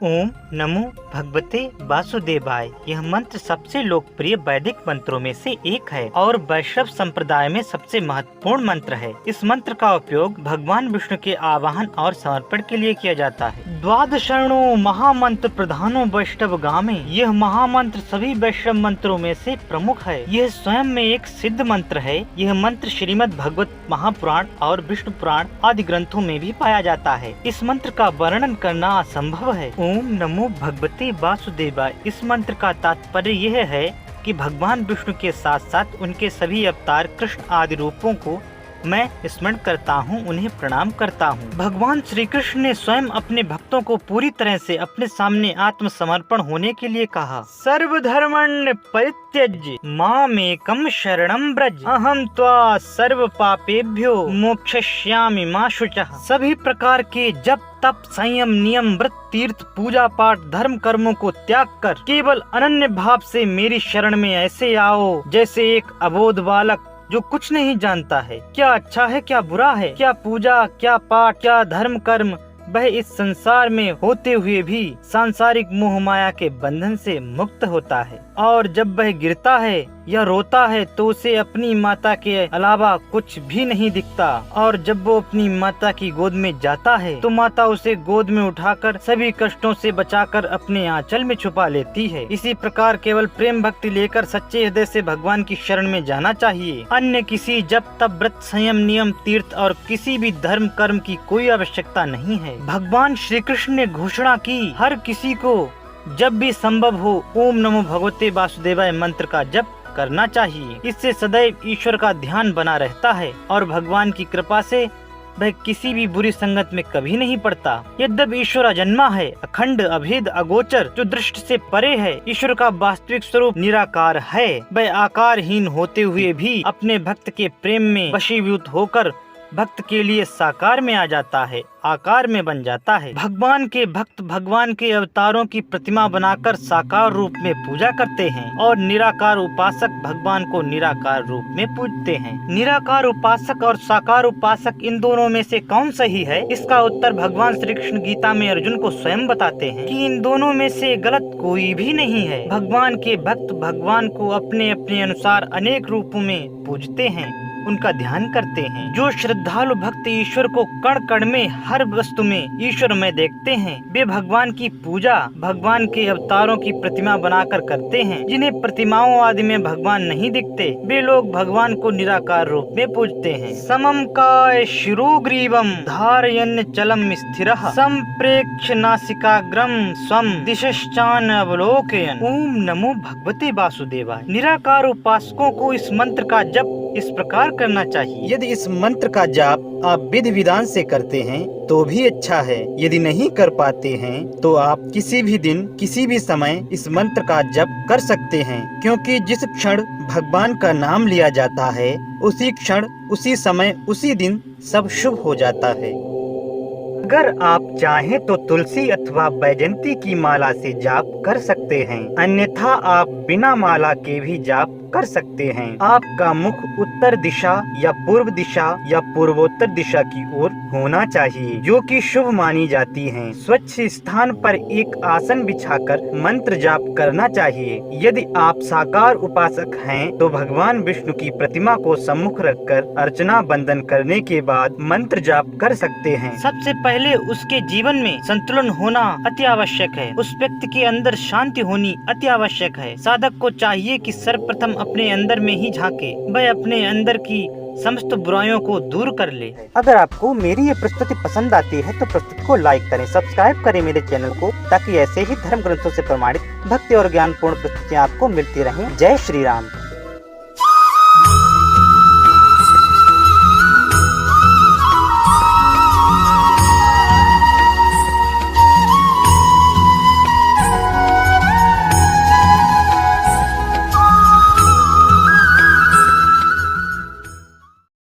ओम नमो भगवते वासुदेवाय। यह मंत्र सबसे लोकप्रिय वैदिक मंत्रों में से एक है और वैष्णव संप्रदाय में सबसे महत्वपूर्ण मंत्र है। इस मंत्र का उपयोग भगवान विष्णु के आवाहन और समर्पण के लिए किया जाता है। द्वादशरणो महामंत्र प्रधानो वैष्णव गामे। यह महामंत्र सभी वैष्णव मंत्रों में से प्रमुख है। यह स्वयं में एक सिद्ध मंत्र है। यह मंत्र श्रीमद् भागवत महापुराण और विष्णु पुराण आदि ग्रंथों में भी पाया जाता है। इस मंत्र का वर्णन करना असंभव है। ओम नमो भगवते वासुदेवाय। इस मंत्र का तात्पर्य यह है कि भगवान विष्णु के साथ साथ उनके सभी अवतार कृष्ण आदि रूपों को मैं स्मरण करता हूँ, उन्हें प्रणाम करता हूँ। भगवान श्री कृष्ण ने स्वयं अपने भक्तों को पूरी तरह से अपने सामने आत्मसमर्पण होने के लिए कहा। सर्वधर्मण्य परित्यज्य मामेकं शरणं व्रज अहम त्वा सर्व पापेभ्यो मोक्षयिष्यामि मा शुचः। सभी प्रकार के जप तप संयम नियम व्रत तीर्थ पूजा पाठ धर्म कर्मों को त्याग कर केवल अनन्य भाव से मेरी शरण में ऐसे आओ जैसे एक अबोध बालक जो कुछ नहीं जानता है। क्या अच्छा है क्या बुरा है, क्या पूजा क्या पाठ क्या धर्म कर्म, वह इस संसार में होते हुए भी सांसारिक मोह माया के बंधन से मुक्त होता है। और जब वह गिरता है या रोता है तो उसे अपनी माता के अलावा कुछ भी नहीं दिखता। और जब वो अपनी माता की गोद में जाता है तो माता उसे गोद में उठाकर सभी कष्टों से बचाकर अपने आंचल में छुपा लेती है। इसी प्रकार केवल प्रेम भक्ति लेकर सच्चे हृदय से भगवान की शरण में जाना चाहिए। अन्य किसी जप तप व्रत संयम नियम तीर्थ और किसी भी धर्म कर्म की कोई आवश्यकता नहीं है। भगवान श्री कृष्ण ने घोषणा की हर किसी को जब भी संभव हो ओम नमो भगवते वासुदेवाय मंत्र का जप करना चाहिए। इससे सदैव ईश्वर का ध्यान बना रहता है और भगवान की कृपा से वह किसी भी बुरी संगत में कभी नहीं पड़ता। यद्यपि ईश्वर अजन्मा है, अखंड अभेद अगोचर जो दृष्टि से परे है, ईश्वर का वास्तविक स्वरूप निराकार है। वह आकारहीन होते हुए भी अपने भक्त के प्रेम में वशीभूत होकर भक्त के लिए साकार में आ जाता है, आकार में बन जाता है। भगवान के भक्त भगवान के अवतारों की प्रतिमा बनाकर साकार रूप में पूजा करते हैं और निराकार उपासक भगवान को निराकार रूप में पूजते हैं। निराकार उपासक और साकार उपासक इन दोनों में से कौन सही है? इसका उत्तर भगवान श्री कृष्ण गीता में अर्जुन को स्वयं बताते हैं कि इन दोनों में से गलत कोई भी नहीं है। भगवान के भक्त भगवान को अपने अपने अनुसार अनेक रूपों में पूजते हैं, उनका ध्यान करते हैं। जो श्रद्धालु भक्त ईश्वर को कण कण में हर वस्तु में ईश्वर में देखते हैं, वे भगवान की पूजा भगवान के अवतारों की प्रतिमा बनाकर करते हैं। जिन्हें प्रतिमाओं आदि में भगवान नहीं दिखते, वे लोग भगवान को निराकार रूप में पूजते हैं। समम काय शिरोग्रीवम धारयन् चलम स्थिरः संप्रेक्ष्य नासिकाग्रम स्वम दिशश्चान अवलोकयन्। ओम नमो भगवते वासुदेवाय। निराकार उपासकों को इस मंत्र का जप इस प्रकार करना चाहिए। यदि इस मंत्र का जाप आप विधि विधान से करते हैं तो भी अच्छा है। यदि नहीं कर पाते हैं तो आप किसी भी दिन किसी भी समय इस मंत्र का जप कर सकते हैं, क्योंकि जिस क्षण भगवान का नाम लिया जाता है उसी क्षण उसी समय उसी दिन सब शुभ हो जाता है। अगर आप चाहें तो तुलसी अथवा बैजंती की माला से जाप कर सकते हैं, अन्यथा आप बिना माला के भी जाप कर सकते हैं। आपका मुख उत्तर दिशा या पूर्व दिशा या पूर्वोत्तर दिशा की ओर होना चाहिए, जो कि शुभ मानी जाती है। स्वच्छ स्थान पर एक आसन बिछाकर मंत्र जाप करना चाहिए। यदि आप साकार उपासक हैं तो भगवान विष्णु की प्रतिमा को सम्मुख रखकर अर्चना बंदन करने के बाद मंत्र जाप कर सकते हैं। सबसे पहले उसके जीवन में संतुलन होना अति आवश्यक है। उस व्यक्ति के अंदर शांति होनी अति आवश्यक है। साधक को चाहिए कि सर्वप्रथम अपने अंदर में ही झांके, वह अपने अंदर की समस्त बुराइयों को दूर कर ले। अगर आपको मेरी ये प्रस्तुति पसंद आती है तो प्रस्तुति को लाइक करें, सब्सक्राइब करें मेरे चैनल को, ताकि ऐसे ही धर्म ग्रंथों से प्रमाणित भक्ति और ज्ञान पूर्ण प्रस्तुतियाँ आपको मिलती रहें। जय श्री राम।